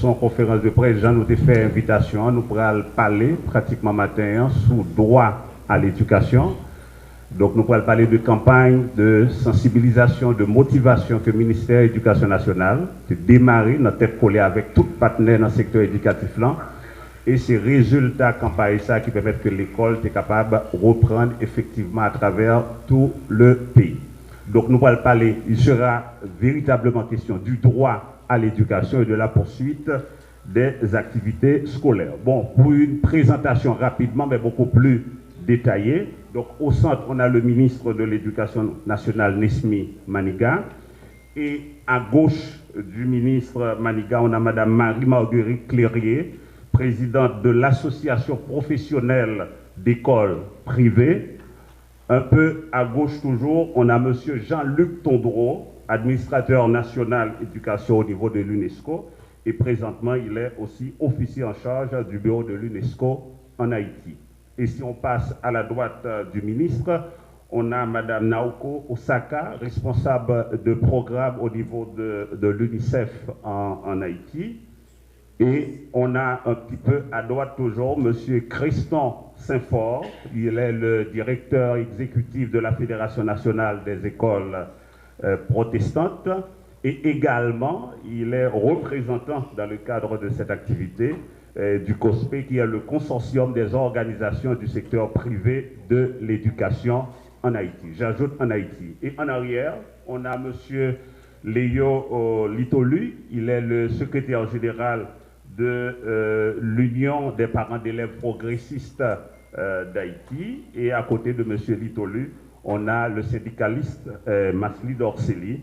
Son conférence de presse, Jean nous a fait invitation, nous pourrons parler pratiquement matin sous droit à l'éducation. Donc nous pourrons parler de campagne de sensibilisation, de motivation que le ministère de l'Éducation nationale a démarré, notre tête collée avec tout partenaire dans le secteur éducatif là. Et ces résultats campagne ça qui permettent que l'école est capable de reprendre effectivement à travers tout le pays. Donc nous allons parler, il sera véritablement question du droit à l'éducation et de la poursuite des activités scolaires. Bon, pour une présentation rapidement, mais beaucoup plus détaillée. Donc au centre, on a le ministre de l'Éducation nationale, Nesmi Maniga. Et à gauche du ministre Maniga, on a Madame Marie-Marguerite Clérier, présidente de l'Association professionnelle d'écoles privées. Un peu à gauche toujours, on a Monsieur Jean-Luc Tondreau, administrateur national éducation au niveau de l'UNESCO. Et présentement, il est aussi officier en charge du bureau de l'UNESCO en Haïti. Et si on passe à la droite du ministre, on a Madame Naoko Osaka, responsable de programme au niveau de l'UNICEF en Haïti. Et on a un petit peu à droite toujours Monsieur Christon Saint-Fort, il est le directeur exécutif de la Fédération nationale des écoles protestantes et également il est représentant dans le cadre de cette activité du COSPE qui est le consortium des organisations du secteur privé de l'éducation en Haïti. J'ajoute en Haïti. Et en arrière, on a Monsieur Léo Litolu, il est le secrétaire général de l'Union des parents d'élèves progressistes d'Haïti. Et à côté de M. Litolu, on a le syndicaliste Masli Dorceli,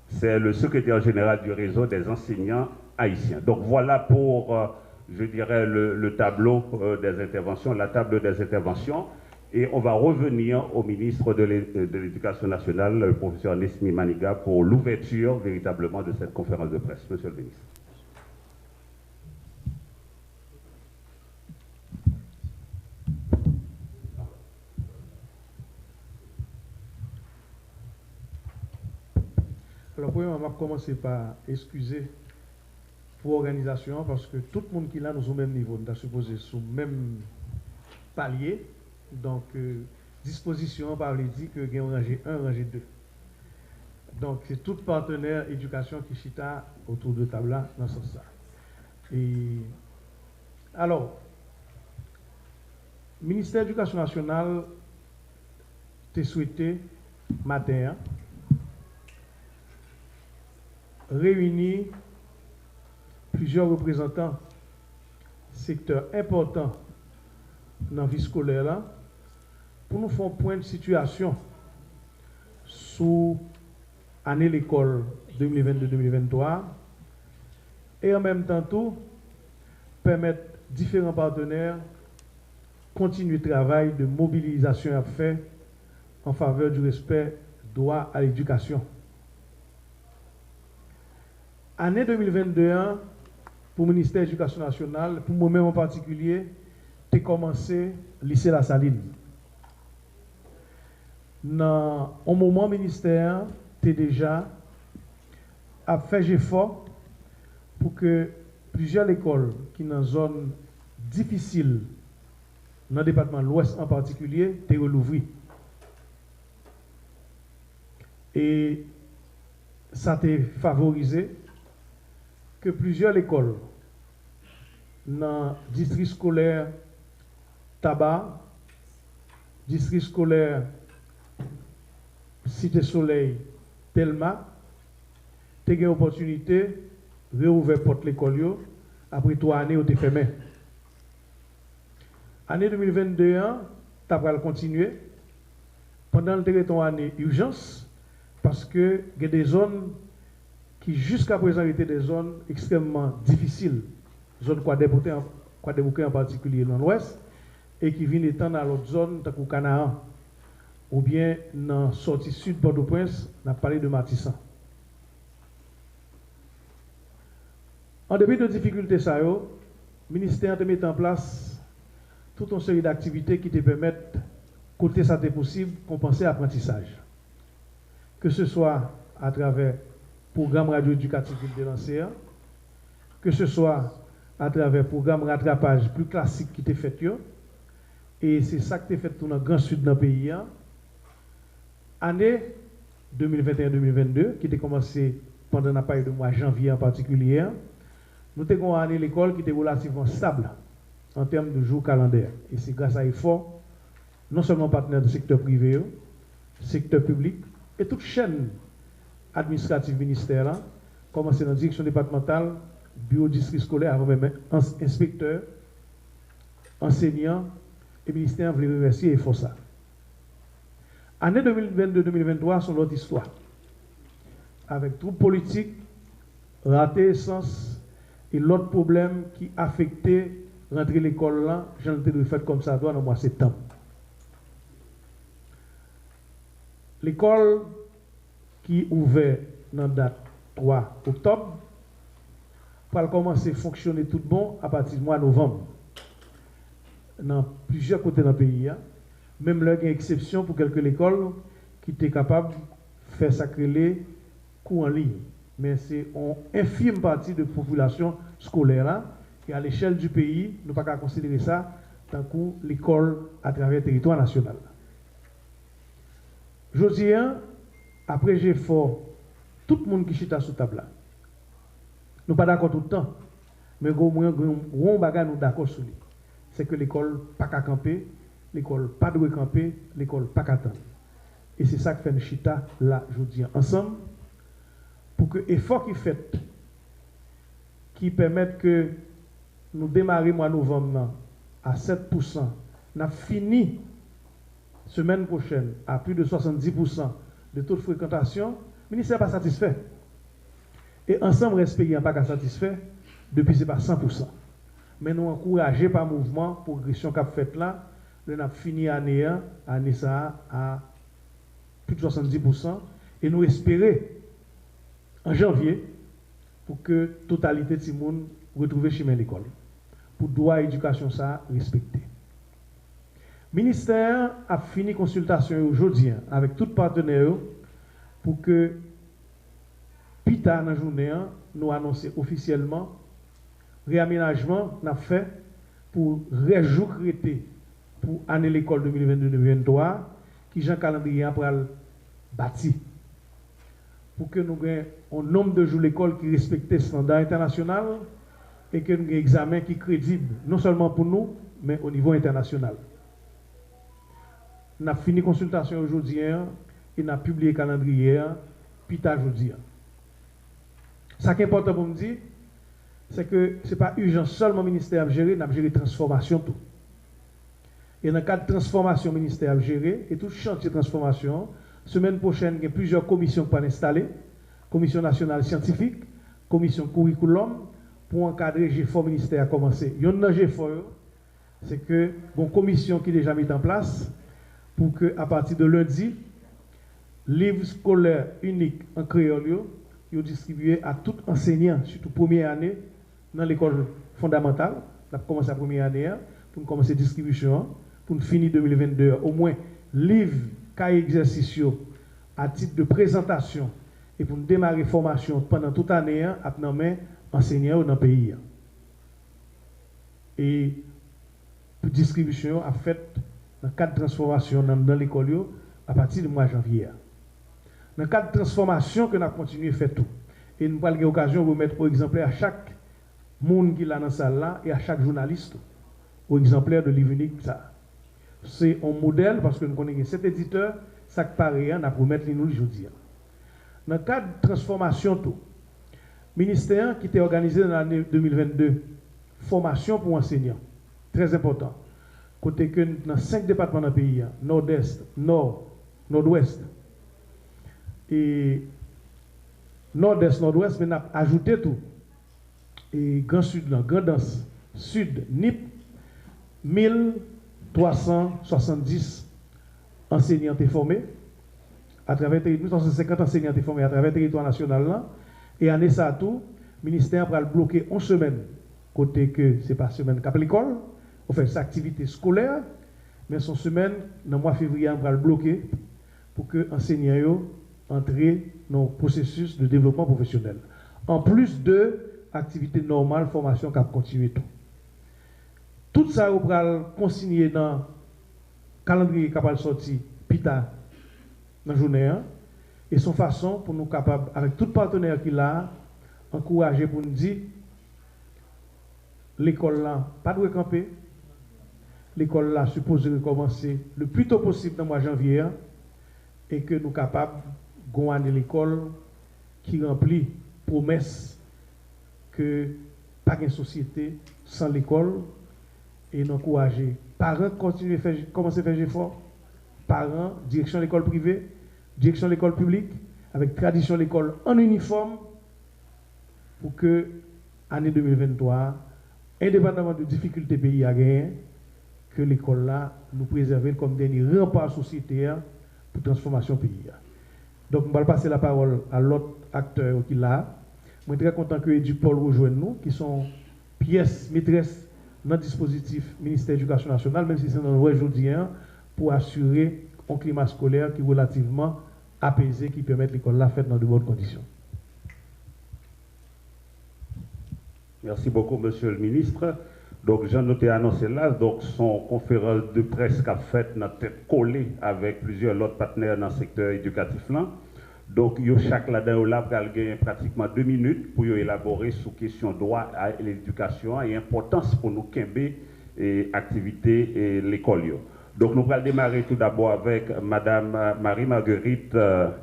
c'est le secrétaire général du réseau des enseignants haïtiens. Donc voilà pour, je dirais, le tableau des interventions, la table des interventions. Et on va revenir au ministre de l'Éducation nationale, le professeur Nesmi Maniga, pour l'ouverture véritablement de cette conférence de presse. Monsieur le ministre. Alors, premièrement, on va commencer par excuser pour l'organisation parce que tout le monde qui est là, nous sommes au même niveau. Nous sommes supposés sous le même palier. Donc, disposition, par les dit que il y a un rangé 1, rangé 2. Donc, c'est tout partenaire éducation qui chita autour de table là, dans ce sens-là. Et alors, le ministère de l'Éducation nationale t'a souhaité, matin, réunir plusieurs représentants secteurs importants dans la vie scolaire là, pour nous faire un point de situation sous l'année l'école 2022-2023 et en même temps tout permettre différents partenaires continuer le travail de mobilisation à faire en faveur du respect droit à l'éducation. Année 2021, pour le ministère de l'Éducation nationale, pour moi-même en particulier, j'ai commencé au lycée La Saline. Dans un moment, le ministère a déjà fait effort pour que plusieurs écoles qui sont dans une zone difficile, dans le département de l'Ouest en particulier, soient relouvrées. Et ça a favorisé que plusieurs écoles dans le district scolaire Tabac, district scolaire Cité Soleil, Telma, ont eu l'opportunité de réouvrir porte l'école après 3 années où tu fermé. Année 2021, tu vas continuer pendant le territoire année urgence parce que il y a des zones qui jusqu'à présent étaient des zones extrêmement difficiles, zones Quadébouquet en particulier dans l'ouest, et qui viennent étendre à l'autre zone, comme Canaan, ou bien dans la sortie sud Port-au-Prince, on a parlé de Matissan. En début de difficultés, le ministère a mis en place toute une série d'activités qui te permettent, côté ça possible, compenser l'apprentissage. Que ce soit à travers programme radio-éducatif de lancer, que ce soit à travers le programme rattrapage plus classique qui était fait, et c'est ça qui est fait dans le grand sud dans le pays. Année 2021-2022, qui était commencé pendant la période de mois janvier en particulier, nous avons année l'école qui était relativement stable en termes de jours calendaires. Et c'est grâce à l'effort, non seulement partenaires du secteur privé, secteur public, et toute chaîne administrative ministère, commencé dans la direction départementale, bureau district scolaire, avant même inspecteur, enseignants, et ministère voulait remercier et faut ça. Année 2022-2023 sont l'autre histoire. Avec troubles politiques, raté essence et l'autre problème qui affectait rentrer l'école là, j'en ai de fait comme ça dans le mois de septembre. L'école qui ouvert dans la date 3 octobre va commencer à fonctionner tout bon à partir du mois de novembre. Dans plusieurs côtés dans le pays, même là, il y a une exception pour quelques écoles qui étaient capables de faire sacrer cours en ligne. Mais c'est une infime partie de la population scolaire là, et à l'échelle du pays, nous ne pouvons pas considérer ça tant que l'école à travers le territoire national. Je dis, après j'ai fait tout le monde qui chita sous table là. Nous ne sommes pas d'accord tout le temps, mais au moins, nous sommes d'accord sur lui. C'est que l'école pas qu'à camper, l'école pas doit camper, l'école pas qu'à attendre. Et c'est ça que fait le chita là, je dis, ensemble, pour que l'effort qui fait, qui permette que nous démarrions mois de novembre à 7%, nous fini semaine prochaine à plus de 70% de taux de fréquentation, le ministère n'est pas satisfait. Et ensemble, respecter pas qu'à satisfait, depuis c'est pas 100%. Mais nous encourageons par mouvement, progression qu'a fait là, nous avons fini l'année ça à plus de 70%, et nous espérons en janvier pour que la totalité de ces gens retrouve chemin l'école. Pour droit à l'éducation ça respecter. Le ministère a fini consultation aujourd'hui avec tous les partenaires pour que plus tard dans la journée, nous annoncer officiellement réaménagement n'a fait pour réjoucréter pour année l'école 2022-2023 qui Jean calendrier pour bâti pour que nous ayons un nombre de jours l'école qui respecte les standards internationaux et que nous ayons un examen qui est crédible non seulement pour nous mais au niveau international. Nous avons fini la consultation aujourd'hui et nous avons publié le calendrier puis aujourd'hui. Ce qui est important pour me dire, c'est que ce n'est pas urgent seulement le ministère à gérer, nous avons géré la transformation tout. Et dans le cadre de transformation, le ministère a géré, et tout chantier de transformation, semaine prochaine, il y a plusieurs commissions pour installer, commission nationale scientifique, commission curriculum, pour encadrer le GFOR, le ministère a commencé. Il y a un GFOR, c'est que une commission qui est déjà mise en place, pour que à partir de lundi, livres scolaires uniques en créole, ils sont distribués à tout enseignant, surtout première année, dans l'école fondamentale. On a commencé la première année, pour commencer la distribution, pour finir 2022, au moins livres, cahiers exercices à titre de présentation et pour démarrer la formation pendant toute l'année à nommer enseignants dans le pays. Et la distribution a fait dans le cadre de transformation dans l'école à partir du mois de janvier. Dans le cadre de transformation que nous avons continué à faire tout. Et nous avons l'occasion de remettre au exemplaire à chaque monde qui est dans la salle là et à chaque journaliste au exemplaire de livre unique. C'est un modèle parce que nous connaissons cet éditeur, ça qui paraît, on a pour mettre nous aujourd'hui. Dans le cadre de transformation, tout, le ministère qui était organisé dans l'année 2022, formation pour enseignants, très important. Côté que dans 5 départements dans le pays, nord-est, nord, nord-ouest, et nord-est, nord-ouest, mais on a ajouté tout. Et Grand Sud, Grand Danse, Sud, NIP, 1370 enseignants formés, à travers 1350 enseignants formés à travers le territoire national. Là, et année ça tout, le ministère va bloquer 11 semaines, côté que ce n'est pas semaine qu'à l'école, on fait des activités scolaires, mais son semaine, dans le mois de février, on va le bloquer pour que les enseignants entrent dans le processus de développement professionnel. En plus de activité normale, formation qui a continué tout. Tout ça, on va consigner dans le calendrier qui va sortir, pita, dans la journée. Et son façon pour nous capables, avec tout partenaire qui l'a, encourager pour nous dire, l'école là, pas de camper. L'école là, supposée recommencer le plus tôt possible dans le mois de janvier. Et que nous sommes capables de gagner l'école qui remplit promesse que pas de société sans l'école et nous encourager. Parents continuer à commencer à faire des efforts. Parents, direction de l'école privée, direction de l'école publique, avec tradition de l'école en uniforme, pour que l'année 2023, indépendamment de difficultés pays à gagner, que l'école là nous préserve comme dernier rempart sociétaire pour la transformation pays. Donc, je vais passer la parole à l'autre acteur qui est là. Je suis très content que Edupol rejoigne nous, qui sont pièces maîtresses dans le dispositif ministère de l'Éducation nationale, même si c'est dans le aujourd'hui, pour assurer un climat scolaire qui est relativement apaisé, qui permet l'école là faite dans de bonnes conditions. Merci beaucoup, Monsieur le ministre. Donc, Jean noté annoncé là, donc son conférence de presse qu'a faite dans tête collée avec plusieurs autres partenaires dans le secteur éducatif là. Donc, chaque là-dedans là va gagner pratiquement 2 minutes pour élaborer sur question droit à l'éducation et importance pour nous quimber et activité et l'école. Donc, nous allons démarrer tout d'abord avec Madame Marie-Marguerite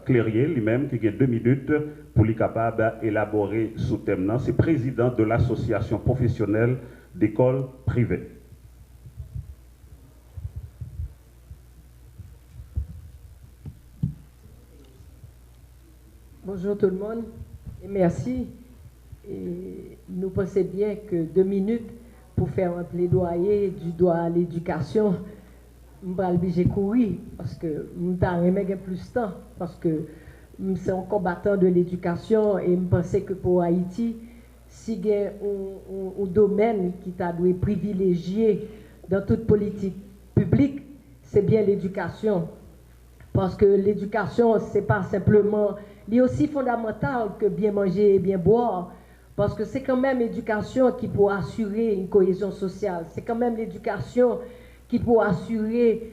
Clérier, lui-même, qui a 2 minutes pour lui capable d'élaborer ce thème-là. C'est président de l'association professionnelle d'écoles privées. Bonjour tout le monde et merci. Et nous pensons bien que 2 minutes pour faire un plaidoyer du droit à l'éducation, je vais obligé de courir parce que je vais plus de temps parce que je suis un combattant de l'éducation et je pense que pour Haïti, si il y a un domaine qui t'a dû privilégier dans toute politique publique, c'est bien l'éducation. Parce que l'éducation, ce n'est pas simplement, il est aussi fondamental que bien manger et bien boire. Parce que c'est quand même l'éducation qui peut assurer une cohésion sociale. C'est quand même l'éducation qui peut assurer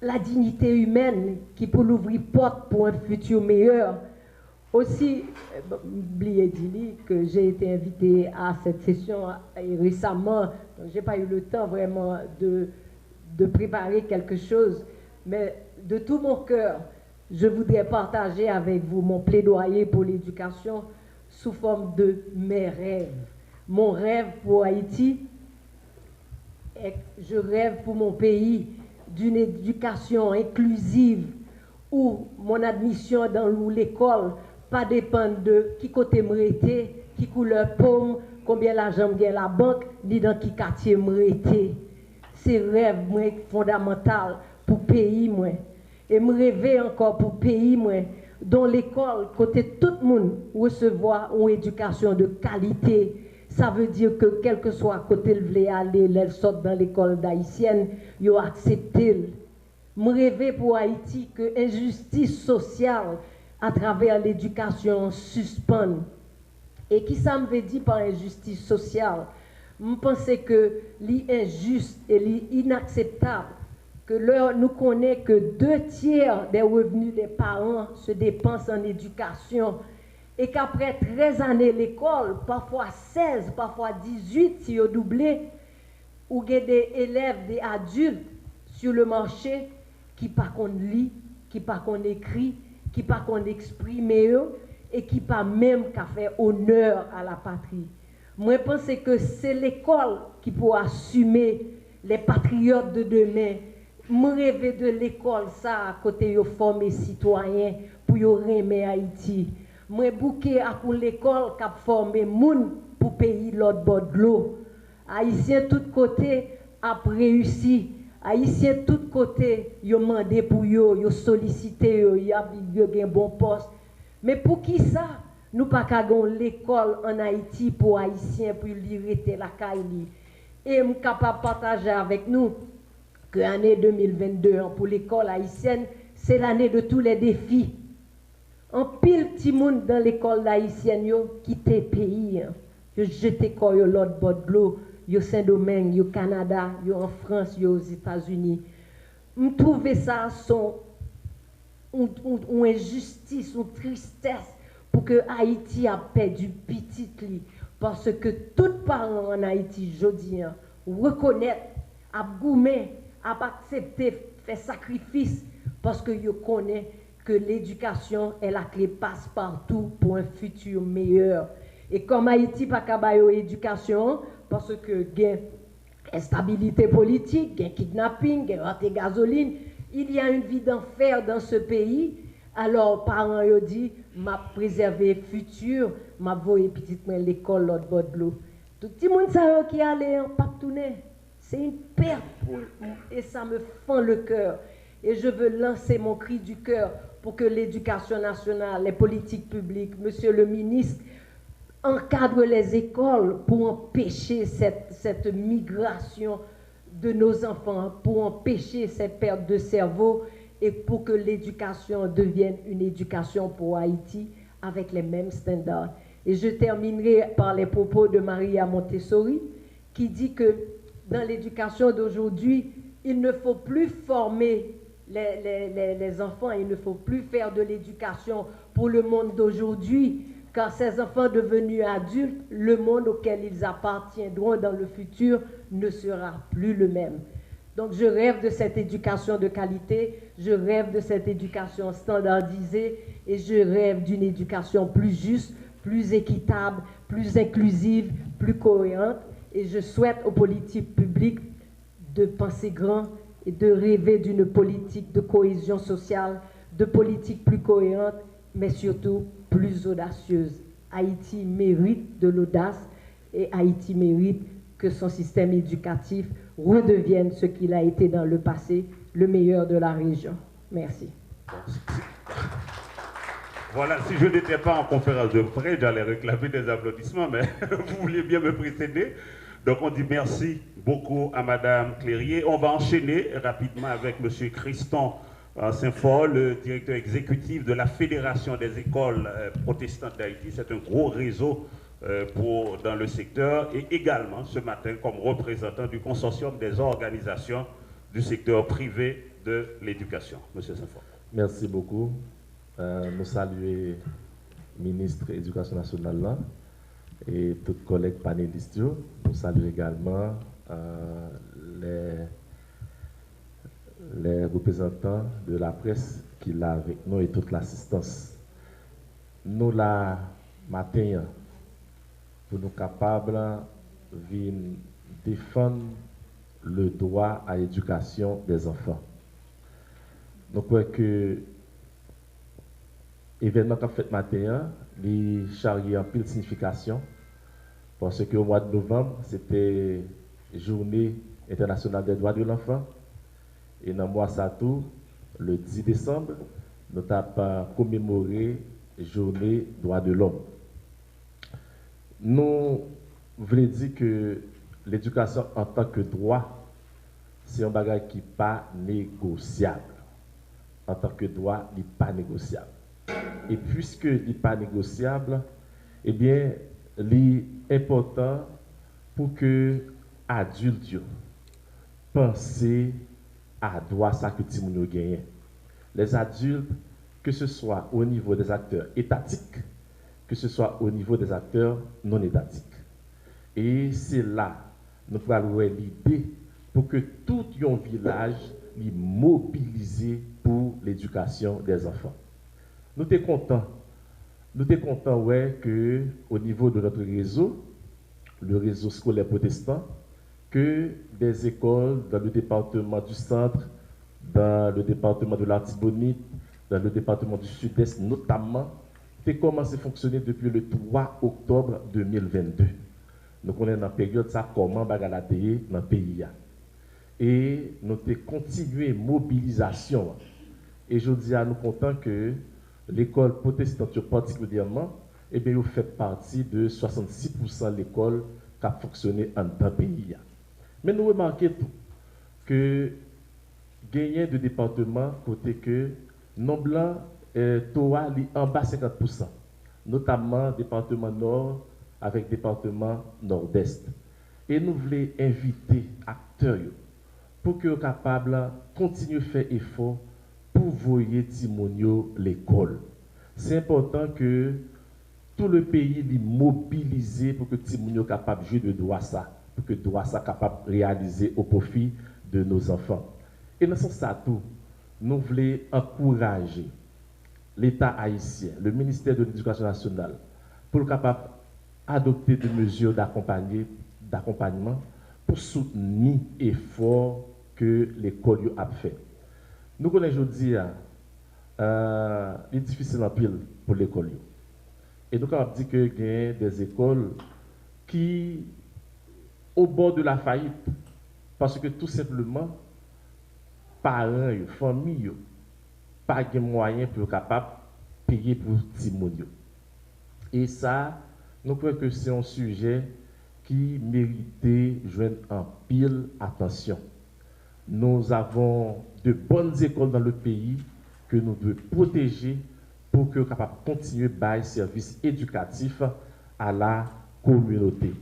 la dignité humaine, qui peut l'ouvrir porte pour un futur meilleur. Aussi, oubliez que j'ai été invité à cette session et récemment, je n'ai pas eu le temps vraiment de préparer quelque chose, mais de tout mon cœur, je voudrais partager avec vous mon plaidoyer pour l'éducation sous forme de mes rêves. Mon rêve pour Haïti, je rêve pour mon pays d'une éducation inclusive où mon admission dans l'école pas dépendre de qui côté m'rete, qui couleur pomme, combien l'argent gagne la banque, ni dans qui quartier m'rete. C'est rêve fondamental pour pays moi. Et me rêver encore pour pays moi dont l'école côté tout le monde recevoir une éducation de qualité. Ça veut dire que quel que soit côté le voulait aller, elle sort dans l'école d'haïtienne, yo accepté. Me rêver pour Haïti que injustice sociale à travers l'éducation suspend. Et qui ça me veut dire par injustice sociale? Je pense que l'injuste et l'inacceptable que nous connaissons que 2/3 des revenus des parents se dépensent en éducation et qu'après 13 années l'école, parfois 16, parfois 18 si vous doublez, ou des élèves, des adultes sur le marché qui pas qu'on lit, qui pas qu'on écrit, qui pas qu'on exprime et qui pas même qu'à faire honneur à la patrie. Moi, je pense que c'est l'école qui peut assumer les patriotes de demain. Je rêve de l'école, ça, à côté de former citoyens pour aimer Haïti. Moi, bouquet à l'école qui a formé moun pour payer l'autre bord de l'eau. Haïtiens de tous côtés a réussi. Haïtiens de tous côtés, ils ont demandé pour eux, ils ont sollicité, ils ont un bon poste. Mais pour qui ça? Nous pas qu'à l'école en Haïti pour Haïtiens pour lire la caille. Et je suis capable de partager avec nous que l'année 2022 pour l'école haïtienne, c'est l'année de tous les défis. En pile petit monde dans l'école haïtienne yo quitté pays. Yo jeté corps yo l'autre bord de l'eau, yo Saint-Domingue, yo Canada, yo en France, yo aux États-Unis. Je trouve ça son une injustice, une tristesse pour que Haïti a perdu petit li. Parce que tout parent en Haïti, je dis, reconnaître, a goumé, a accepté, faire sacrifice, parce que je connais que l'éducation est la clé passe-partout pour un futur meilleur. Et comme Haïti pas capable éducation, parce que gain instabilité politique, gain kidnapping, gain raté gasoline, il y a une vie d'enfer dans ce pays. Alors parents yo dit m'a préserver futur, m'a voyer petite moi l'école l'autre bord de l'eau. Tout petit monde ça qui allait en pas tourner. C'est une perte et ça me fend le cœur. Et je veux lancer mon cri du cœur pour que l'éducation nationale, les politiques publiques, monsieur le ministre, encadre les écoles pour empêcher cette migration de nos enfants, pour empêcher cette perte de cerveau et pour que l'éducation devienne une éducation pour Haïti avec les mêmes standards. Et je terminerai par les propos de Maria Montessori qui dit que dans l'éducation d'aujourd'hui, il ne faut plus former les enfants, il ne faut plus faire de l'éducation pour le monde d'aujourd'hui, car ces enfants devenus adultes, le monde auquel ils appartiendront dans le futur ne sera plus le même. Donc je rêve de cette éducation de qualité, je rêve de cette éducation standardisée et je rêve d'une éducation plus juste, plus équitable, plus inclusive, plus cohérente. Et je souhaite aux politiques publiques de penser grand et de rêver d'une politique de cohésion sociale, de politique plus cohérente, mais surtout plus audacieuse. Haïti mérite de l'audace et Haïti mérite que son système éducatif redevienne ce qu'il a été dans le passé, le meilleur de la région. Merci. Voilà, si je n'étais pas en conférence de presse, j'allais réclamer des applaudissements, mais vous vouliez bien me précéder. Donc on dit merci beaucoup à Madame Clérier. On va enchaîner rapidement avec Monsieur Christon Saint-Fort, le directeur exécutif de la Fédération des écoles protestantes d'Haïti. C'est un gros réseau dans le secteur et également ce matin comme représentant du consortium des organisations du secteur privé de l'éducation. Monsieur Saint-Fort. Merci beaucoup. Nous saluons le ministre de l'Éducation nationale là, et tous les collègues panélistes. Nous saluons également les représentants de la presse qui sont avec nous et toute l'assistance. Nous, là, matin, pour nous capables de défendre le droit à l'éducation des enfants. Nous croyons que l'événement qu'a fait matin, il charrie en pile signification, parce qu'au mois de novembre, c'était Journée internationale des droits de l'enfant. Et dans le mois Satou, le 10 décembre, nous avons commémoré Journée des droits de l'homme. Nous voulons dire que l'éducation en tant que droit, c'est un bagage qui n'est pas négociable. En tant que droit, il n'est pas négociable. Et puisque il n'est pas négociable, eh bien, il est important pour que les adultes pensent à droit ça que nous gagnons. Les adultes, que ce soit au niveau des acteurs étatiques, que ce soit au niveau des acteurs non étatiques. Et c'est là, nous pouvons avoir l'idée pour que tout un village soit mobilisé pour l'éducation des enfants. Nous sommes contents. Nous sommes contents ouais, que au niveau de notre réseau, le réseau scolaire protestant, que des écoles dans le département du centre, dans le département de l'Artibonite, dans le département du sud-est notamment, ont commencé à fonctionner depuis le 3 octobre 2022. Nous connaissons dans la période ça comment bagalater dans le pays. Et nous avons continué mobilisation. Et je dis à nous contents que l'école protestante particulièrement, eh bien, vous faites partie de 66% de l'école qui a fonctionné en dans le pays. Mais nous remarquons tout que gagner de départements côté que non blanc taux est en bas 50%, notamment département nord avec département nord-est. Et nous voulons inviter acteurs pour qu'ils soient capables de continuer à faire effort pour voyer Timonio l'école. C'est important que tout le pays est mobilisé pour que Timonio soit capable de jouer de droit ça, pour que droit ça soit capable de réaliser au profit de nos enfants. Et dans ce sens, tout, nous voulons encourager l'État haïtien, le ministère de l'Éducation nationale, pour être capable d'adopter des mesures d'accompagnement pour soutenir l'effort que l'école a fait. Nous connaissons aujourd'hui, il est difficile en pile pour l'école. Et nous avons dit qu'il y a des écoles qui au bord de la faillite, parce que tout simplement, parents, familles, pas de moyens pour être capable de payer pour Timonio. Et ça, nous croyons que c'est un sujet qui méritait de joindre en pile attention. Nous avons de bonnes écoles dans le pays que nous devons protéger pour que nous soyons capables de continuer à service éducatif à la communauté.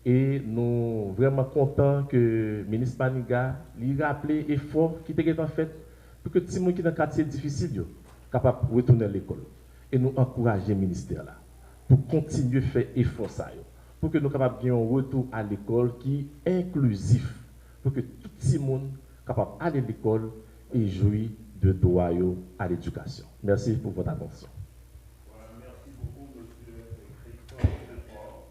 Et nous sommes vraiment contents que le ministre Maniga lui rappelé l'effort qui était en fait pour que les gens qui sont dans un quartier difficile soient capables de retourner à l'école. Et nous encourageons le ministère là pour continuer à faire effort ça, pour que nous soyons capables de un retour à l'école qui est inclusif, pour que tout le monde soit capable d'aller à l'école et jouir de droit à l'éducation. Merci pour votre attention. Merci beaucoup, monsieur Christophe Fort,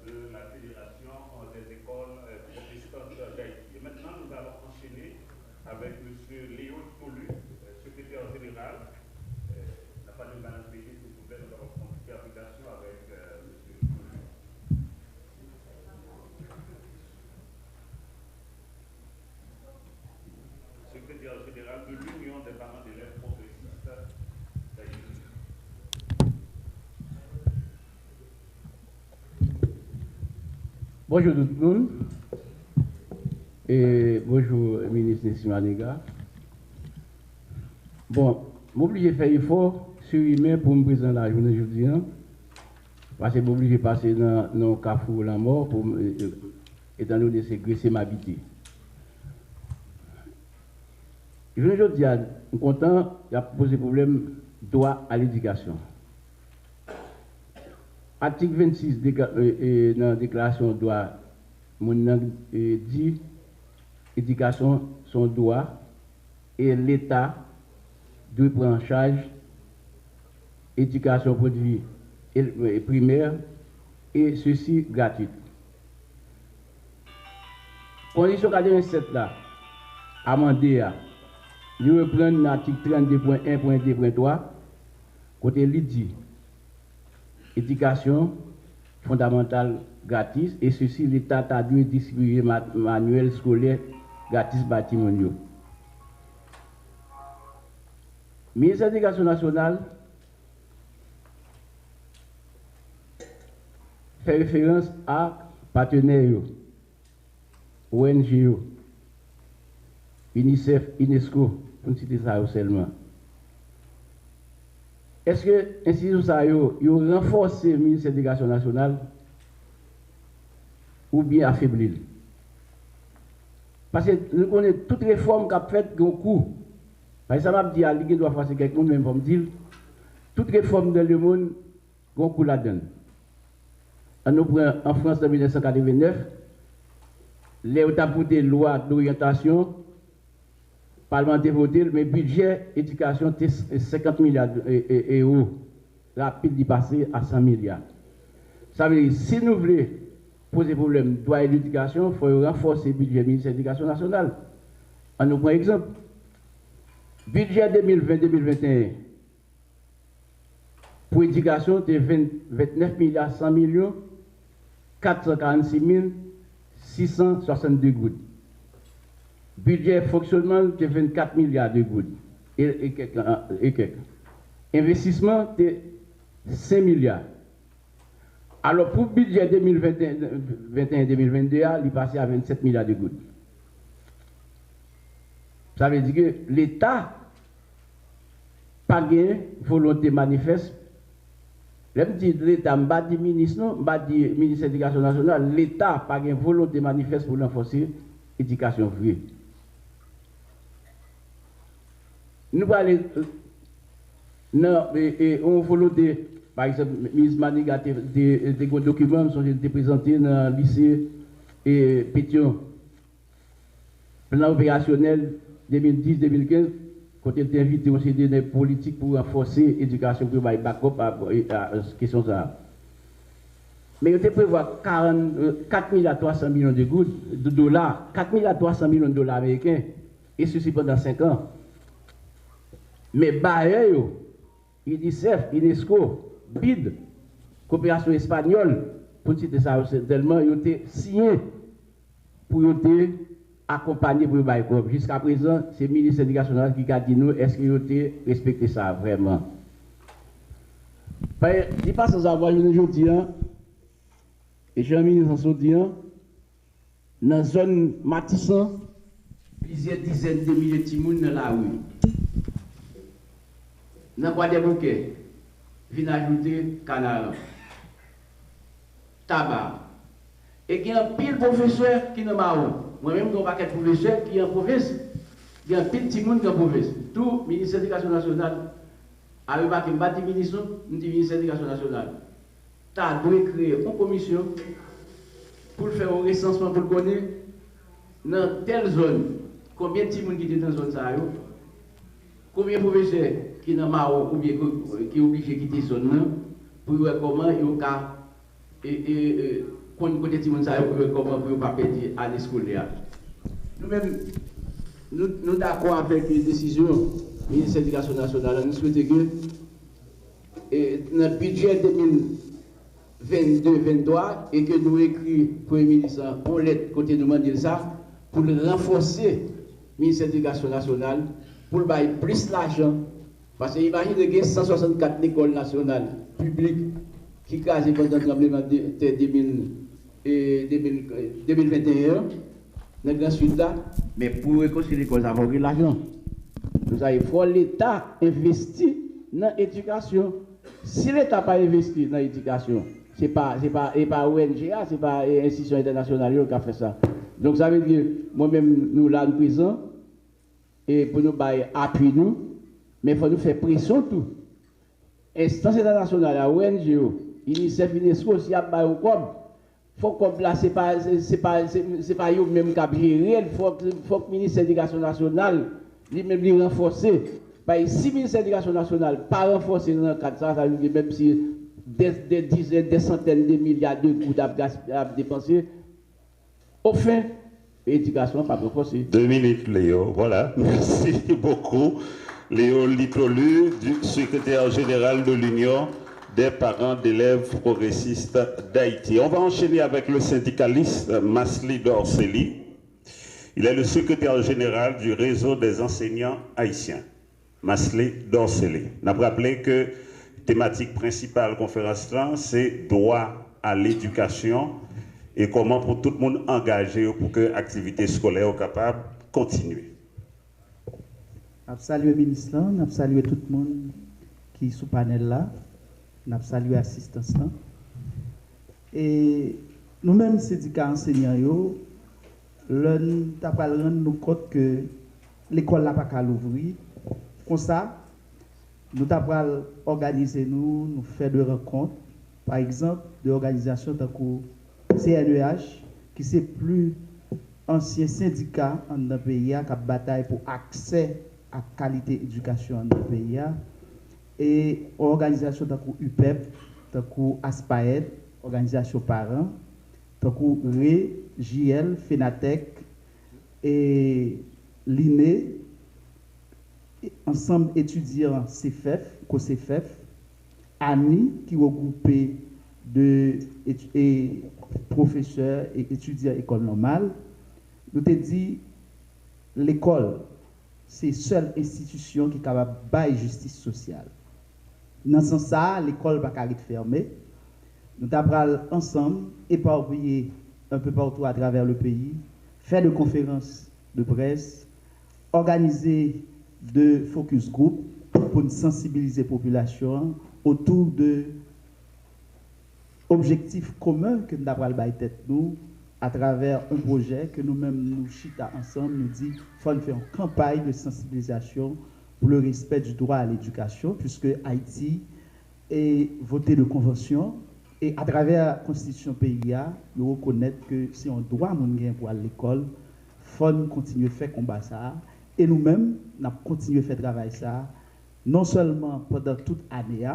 de la Fédération des écoles protestantes d'Haïti. Et maintenant, nous allons enchaîner avec monsieur Léo Tolu, secrétaire général. La page de balance s'il vous plaît, nous allons prendre une application avec monsieur Tolu. Secrétaire général de l'Union des parents d'élèves progressistes d'Haïti. Bonjour tout le monde et bonjour ministre Simaniga. Bon, m'oblige à faire effort sur lui-même pour me présenter la journée aujourd'hui, parce que m'oblige à passer dans le carrefour la mort pour étant donné que c'est ma habitude. Je veux dire, je suis content, il y a posé problème droit à l'éducation. Article 26 dans la déclaration de droit, dit éducation son droit et l'État doit prendre en charge éducation produit primaire et ceci gratuite. Condition 87 là, amendé à nous reprendre l'article 32.1.2.3, côté l'IDI, éducation fondamentale gratis, et ceci, l'État a dû distribuer manuel scolaire gratis bâtiment. Ministère de l'Éducation nationale fait référence à partenaires, ONG, UNICEF, UNESCO, pour citer ça seulement. Est-ce que l'institution ça a renforcé le ministère de l'Éducation nationale ou bien affaibli? Parce que nous connaissons toute réforme qu'a faite dans le cours. Par exemple, ça m'a dit à l'Église doit faire quelque chose, même pour me dire, toute réforme dans le monde, un coup la donne. On prend en France en 1989, les autorités de loi d'orientation, parlementaire voté, mais budget éducation était 50 milliards d'euros. Rapide d'y passer à 100 milliards. Ça veut dire, si nous voulons poser problème de droit à l'éducation, il faut renforcer le budget du ministère de l'Éducation nationale. On nous prend exemple. Budget 2020-2021 pour l'éducation, c'est 29 milliards 100 millions 446 662 gouttes. Budget fonctionnement, c'est 24 milliards de gouttes. Et quelques. Investissement, c'est 5 milliards. Alors pour le budget 2021-2022, il est passé à 27 milliards de gouttes. Ça veut dire que l'État pas de volonté manifeste. L'État, je ne pas dire ministre, non, je ne pas dire ministre de l'Éducation nationale, l'État n'a pas de volonté manifeste pour renforcer l'éducation vraie. Nous allons on volonté, par exemple, le ministre Maniga a des documents qui ont été présentés dans le lycée et Pétion. Plan opérationnel 2010-2015, quand il était invité aussi des politiques pour renforcer l'éducation pour backup à la question ça. Mais il était prévu 4 000 à 300 millions de dollars, 4 000 à 300 millions de dollars américains, et ceci pendant 5 ans. Mais Bayer, UNICEF, UNESCO, BID, coopération espagnole, pour citer ça, tellement ils ont été signés pour accompagner pour le jusqu'à présent, c'est le ministre de l'Éducation nationale qui a dit nous, est-ce qu'ils ont respecté ça vraiment? Il passe sans avoir une aujourd'hui, et j'ai un ministre en dit, dans la zone Matissan, plusieurs dizaines de milliers de timounes dans la rue. Dans quoi des bouquets, viennent ajouter canard, tabac. Et il y a un pile professeur qui n'est pas marron. Moi-même, je ne paquet de professeurs qui est en province. Il y a un petit petit monde qui est en province. Tout le ministère de l'Éducation nationale, avec le bâti ministre, nous dit ministère de l'Éducation nationale. Tu as dû créer une commission pour faire un recensement pour le connaître dans telle zone. Combien de petits monde qui est dans la zone ça? Combien de professeurs qui sont marron ou bien qui sont obligés de quitter la zone pour voir comment ils ont quand nous connaissons comment vous ne pas perdre l'année scolaire. Nous-mêmes, nous d'accord avec les décisions du ministère de l'Éducation nationale. Nous souhaitons que notre budget 2022-2023 et que nous écrivons pour le ministre en lettre côté de demander ça pour renforcer le ministère de l'Éducation nationale pour bailler plus d'argent. Parce que imaginez qu'il y a 164 écoles nationales publiques qui casent pendant le tremblement de 2021, dans le Grand Sud là, mais pour reconstruire l'école, ça va avoir l'argent. Nous avons l'État investir dans l'éducation. Si l'État n'a pas investi dans l'éducation, ce n'est pas ONGA, ce n'est pas institution internationale qui a fait ça. Donc ça veut dire, moi-même, nous là, nous présents, et pour nous appuyer nous, mais il faut nous faire pression tout. Instance internationale, ONG, UNICEF, UNESCO, si y a un comme, faut que là, c'est pas eux même qui gérer, il faut que le ministère de l'Éducation nationale lui-même lui renforcer. Si le ministère de l'Éducation nationale pas renforcé dans le cadre ça veut dire même si des dizaines, des centaines de milliards de coûts à dépenser, au fin, l'éducation pas renforcée. 2 minutes, Léo. Voilà. Merci beaucoup. Léo Litolu, du secrétaire général de l'Union des parents d'élèves progressistes d'Haïti. On va enchaîner avec le syndicaliste Masli Dorseli. Il est le secrétaire général du réseau des enseignants haïtiens. Masli Dorseli. On a rappelé que la thématique principale de la conférence, c'est droit à l'éducation et comment pour tout le monde engagé pour que l'activité scolaire soit capable de continuer. Je salue le ministre, je salue tout le monde qui est sous le panel là. Nous saluons l'assistance. Et nous-mêmes, syndicats enseignants, nous avons nous compte que l'école n'a pas qu'à l'ouvrir. Comme ça, nous avons organisé, nous faire des rencontres, par exemple, des organisations comme CNEH, qui c'est plus ancien syndicat dans le pays, qui a bataille pour accès à la qualité d'éducation dans le pays. Et organisation comme UPEP, comme ASPAED, organisation parents, comme RE, JL, FENATEC et l'INE, ensemble étudiants CFF, COCFF, ANI qui regroupé de professeurs et étudiants école normale. Nous te dit l'école, c'est la seule institution qui est capable de faire justice sociale. Dans ce sens, l'école ne va pas être fermée. Nous avons ensemble, éparpillés un peu partout à travers le pays, faire des conférences de presse, organiser de focus group pour nous sensibiliser la population autour de objectifs communs que nous avons tête nous à travers un projet que nous-mêmes nous chita ensemble, nous dit qu'il faut faire une campagne de sensibilisation pour le respect du droit à l'éducation, puisque Haïti est voté de convention et à travers la constitution PIA, nous reconnaître que c'est un droit pour aller à l'école, il faut continuer à faire combat ça et nous-mêmes, nous avons continué à faire travail ça, non seulement pendant toute l'année,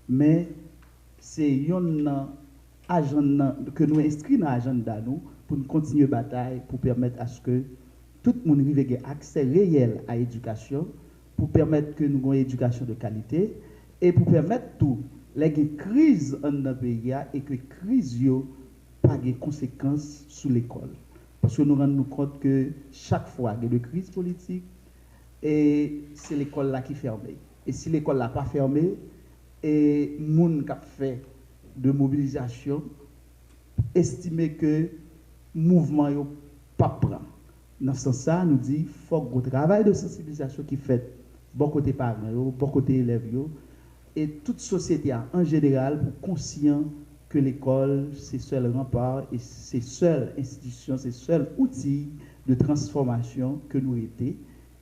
mais c'est un agenda que nous inscrivons dans l'agenda pour nous continuer la bataille, pour permettre à ce que tout le monde ait accès réel à l'éducation, pour permettre que nous ayons une éducation de qualité et pour permettre tout, les crises dans le pays et que les crises n'ont pas de conséquences sur l'école. Parce que nous rendons compte que chaque fois qu'il y a des crises politiques, c'est l'école là qui ferme. Et si l'école n'a pas fermé, et les gens qui ont fait de mobilisation estimer que le mouvement n'est pas prêt. Dans ce sens, nous disons qu'il faut que le travail de sensibilisation qui fait bon côté parents, bon côté élèves, et toute société en général pour conscient que l'école, c'est seul rempart et c'est seule institution, c'est seul outil de transformation que nous étions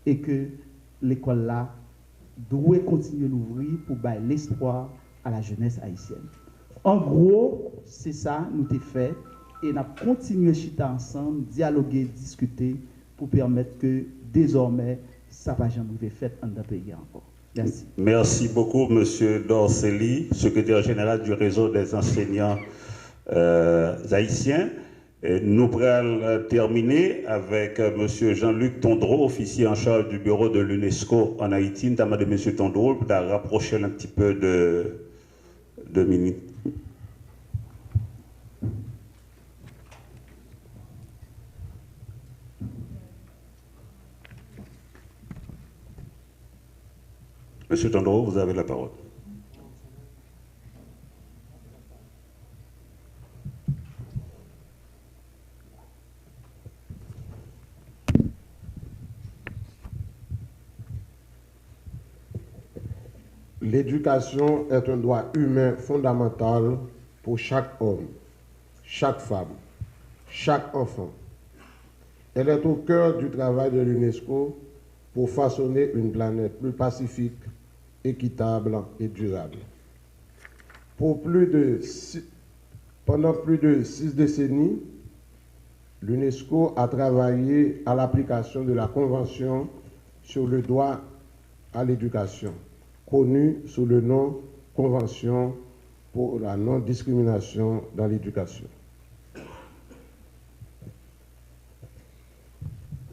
et que l'école là doit continuer d'ouvrir pour donner l'espoir à la jeunesse haïtienne. En gros, c'est ça nous avons fait et nous avons continué à chiter ensemble, dialoguer, discuter pour permettre que désormais, ça ne va jamais être fait dans le pays encore. Merci. Merci beaucoup, M. Dorceli, secrétaire général du réseau des enseignants haïtiens. Nous allons terminer avec M. Jean-Luc Tondreau, officier en charge du bureau de l'UNESCO en Haïti, notamment de M. Tondreau, pour rapprocher un petit peu de minutes. Monsieur Tondreau, vous avez la parole. L'éducation est un droit humain fondamental pour chaque homme, chaque femme, chaque enfant. Elle est au cœur du travail de l'UNESCO pour façonner une planète plus pacifique, équitable et durable. Pendant plus de 6 décennies, l'UNESCO a travaillé à l'application de la Convention sur le droit à l'éducation, connue sous le nom Convention pour la non-discrimination dans l'éducation.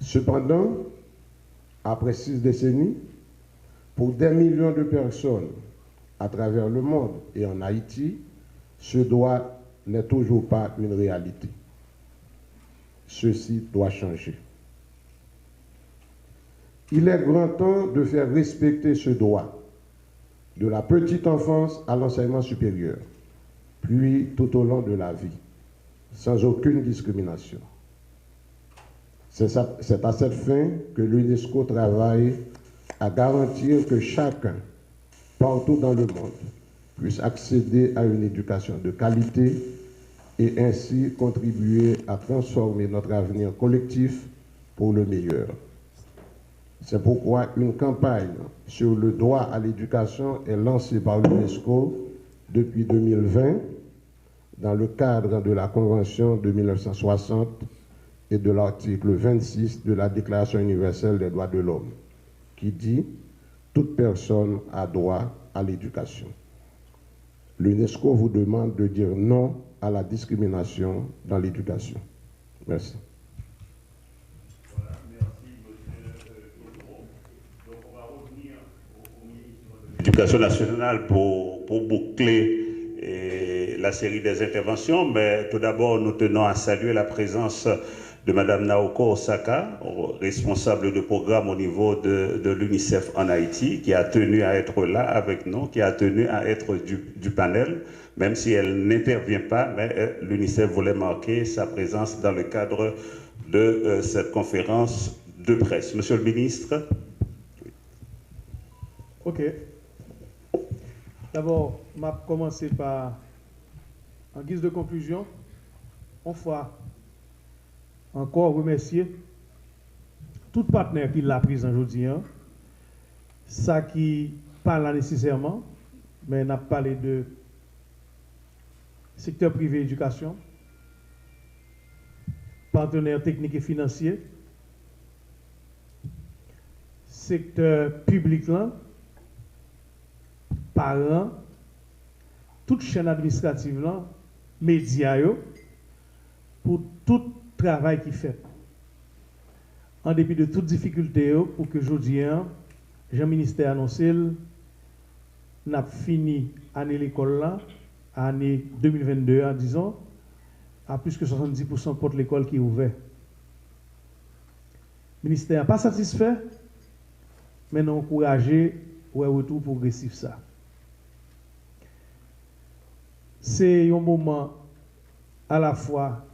Cependant, après 6 décennies, pour des millions de personnes à travers le monde et en Haïti, ce droit n'est toujours pas une réalité. Ceci doit changer. Il est grand temps de faire respecter ce droit, de la petite enfance à l'enseignement supérieur, puis tout au long de la vie, sans aucune discrimination. C'est à cette fin que l'UNESCO travaille à garantir que chacun, partout dans le monde, puisse accéder à une éducation de qualité et ainsi contribuer à transformer notre avenir collectif pour le meilleur. C'est pourquoi une campagne sur le droit à l'éducation est lancée par l'UNESCO depuis 2020 dans le cadre de la Convention de 1960 et de l'article 26 de la Déclaration universelle des droits de l'homme, qui dit « Toute personne a droit à l'éducation ». L'UNESCO vous demande de dire non à la discrimination dans l'éducation. Merci. Voilà, merci, M. Tondreau. Donc, on va revenir au ministre de l'Éducation nationale pour boucler la série des interventions. Mais tout d'abord, nous tenons à saluer la présence de Mme Naoko Osaka, responsable de programme au niveau de l'UNICEF en Haïti, qui a tenu à être là avec nous, qui a tenu à être du panel, même si elle n'intervient pas, mais l'UNICEF voulait marquer sa présence dans le cadre de cette conférence de presse. Monsieur le ministre. Ok. D'abord, je vais commencer par, en guise de conclusion, on va encore remercier tout partenaire qui l'a pris aujourd'hui. Ça qui parle là nécessairement, mais on a parlé de secteur privé éducation, partenaires techniques et financiers, secteur public là, parents, toute chaîne administrative là, médias, pour tout travail qui fait. En dépit de toutes difficultés, pour que aujourd'hui, Jean ministère annoncé, n'a fini année l'école là, année 2022, en disant, à plus que 70% porte l'école qui est ouverte. Le ministère n'est pas satisfait, mais nous encourager au retour progressif ça. C'est un moment à la fois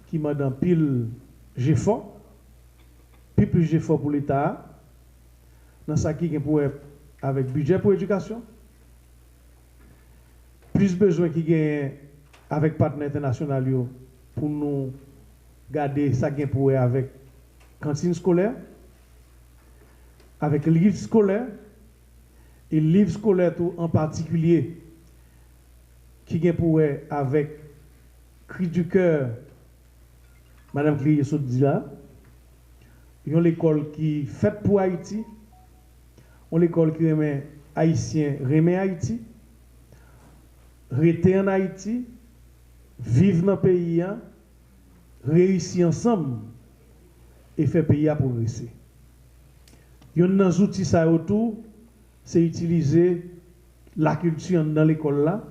qui m'a dans pile j'effort, puis plus j'effort pour l'État, dans ça qui est pour avec budget pour l'éducation, plus besoin qui gagne avec partenaires internationaux pour nous garder ça qui est pour avec cantine scolaire, avec livres scolaires, et livres scolaires tout en particulier qui est pour avec Cri du cœur, Madame Clé dit là, une l'école qui fait pour Haïti, une l'école qui remet Haïtien, remet Haïti, rester en Haïti, vivre dans le pays, réussir ensemble et faire le pays progresser. Il y a un outil ça autour, c'est utiliser la culture dans l'école là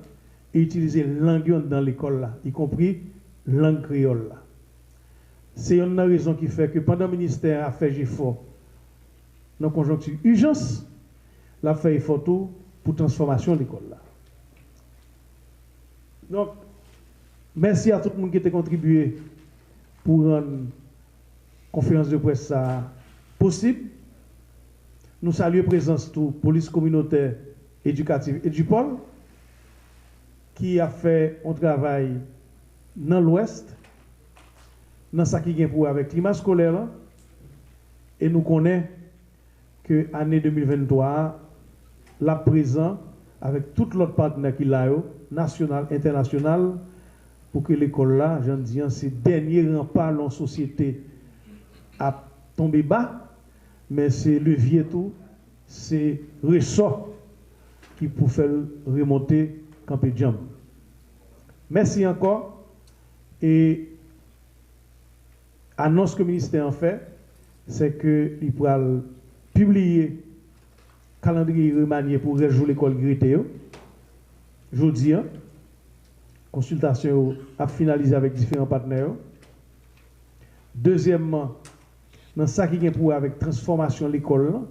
et utiliser la langue dans l'école là, y compris la langue créole là. C'est une raison qui fait que pendant le ministère a fait effort dans la conjoncture urgence, l'a fait effort tout pour transformation de l'école là. Donc, merci à tout le monde qui a contribué pour rendre la conférence de presse ça possible. Nous saluons la présence de la police communautaire éducative et du pôle qui a fait un travail dans l'Ouest, dans ce qui est pour avec le climat scolaire. Et nous connaissons que l'année 2023, la présent avec tout l'autre partenaire qui l'a, national, international, pour que l'école là, j'en dis, ces derniers remparts en société à tomber bas, mais c'est levier tout, c'est ressort qui peut faire remonter Campé Jam. Merci encore. Et annonce que le ministère en fait, c'est qu'il pourra publier calendrier remanié pour rejouer l'école Grété. Jeudi, consultation à finaliser avec différents partenaires. Deuxièmement, dans ça qui est pour avec transformation de l'école,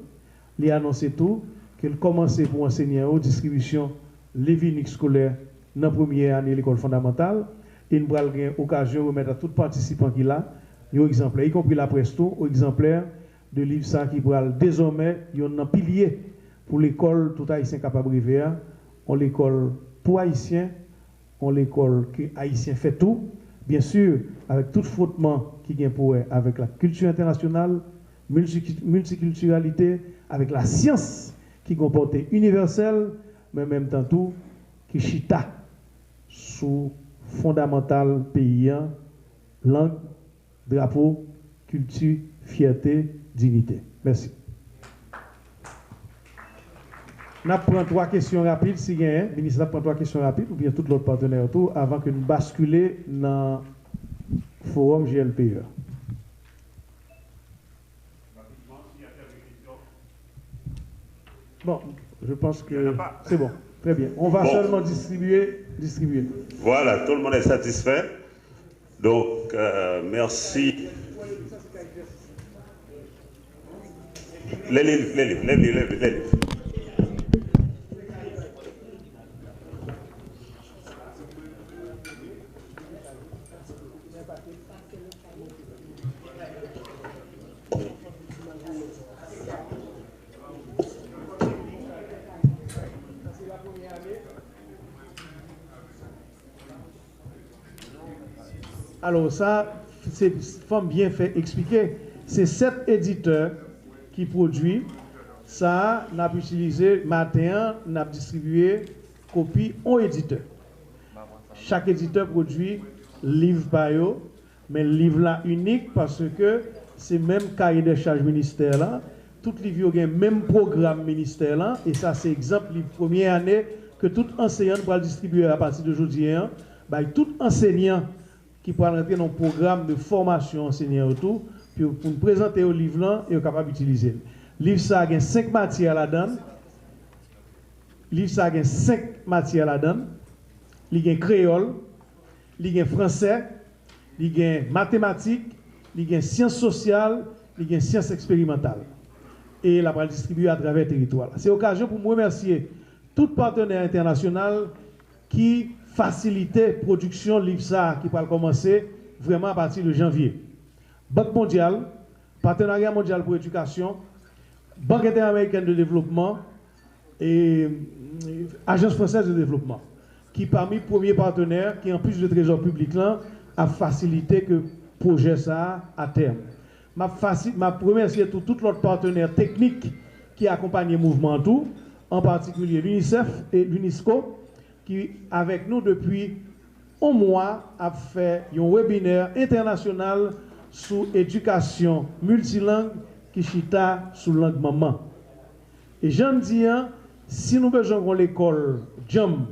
il a annoncé tout, qu'il commence pour enseigner aux distribution les vignes scolaires dans la première année de l'école fondamentale. Et nous avons l'occasion de remettre à tous les participants qui là, un exemplaire, y compris la presse, un exemplaire de livre ça qui pourra désormais un pilier pour l'école tout haïtien capable de vivre, on l'école pour haïtiens, on l'école que haïtien fait tout, bien sûr avec tout frottement qui vient pour avec la culture internationale, multiculturalité, avec la science qui comporte universelle, mais en même temps tout qui chita sous fondamental paysan, langue, drapeau, culture, fierté, dignité. Merci. On prend 3 questions rapides, si le ministre prend 3 questions rapides, ou bien tout l'autre partenaire autour, avant que nous basculions dans le forum GLPE. Bon, je pense que c'est bon. Très bien. On va seulement distribuer. Voilà, tout le monde est satisfait. Donc, merci. Les livres. Alors ça, c'est bien fait expliquer. C'est 7 éditeurs qui produisent. Ça, on a utilisé matin, on a distribué copie en éditeur. Chaque éditeur produit livre par eux, mais le livre là unique parce que c'est même cahier de charges ministère là. Tout livre a le même programme ministère là, et ça c'est exemple la première année que tout enseignant va distribuer à partir d'aujourd'hui. Tout enseignant qui peut rentrer dans le programme de formation enseignant autour pour nous présenter au livre là et capable d'utiliser. Le livre ça a 5 matières là-dedans. Livre ça a 5 matières là-dedans. Il y a créole, il y a français, il y a mathématiques, il y a sciences sociales, il y a sciences expérimentales. Et la va distribuer à travers le territoire. C'est l'occasion pour me remercier tout partenaire international qui facilitait la production de l'IFSA qui va commencer vraiment à partir de janvier. Banque mondiale, Partenariat mondial pour l'éducation, Banque interaméricaine de développement et Agence française de développement, qui parmi les premiers partenaires, qui en plus de trésor public là, a facilité que le projet ça à terme. Je remercie tous l'autre partenaire technique qui accompagne le mouvement tout, en particulier l'UNICEF et l'UNESCO, qui avec nous depuis un mois a fait un webinaire international sur éducation multilingue qui chita sous langue maman. Et j'en dis, si nous besoin de l'école JAM,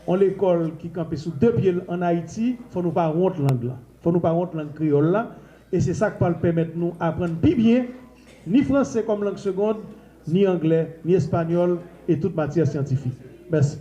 on l'école qui campe sous 2 pieds en Haïti, il faut nous pas honte langue là. Il faut nous pas honte langue créole là. Et c'est ça qui va permettre nous apprendre plus bien, ni français comme langue seconde, ni anglais, ni espagnol et toute matière scientifique. Merci.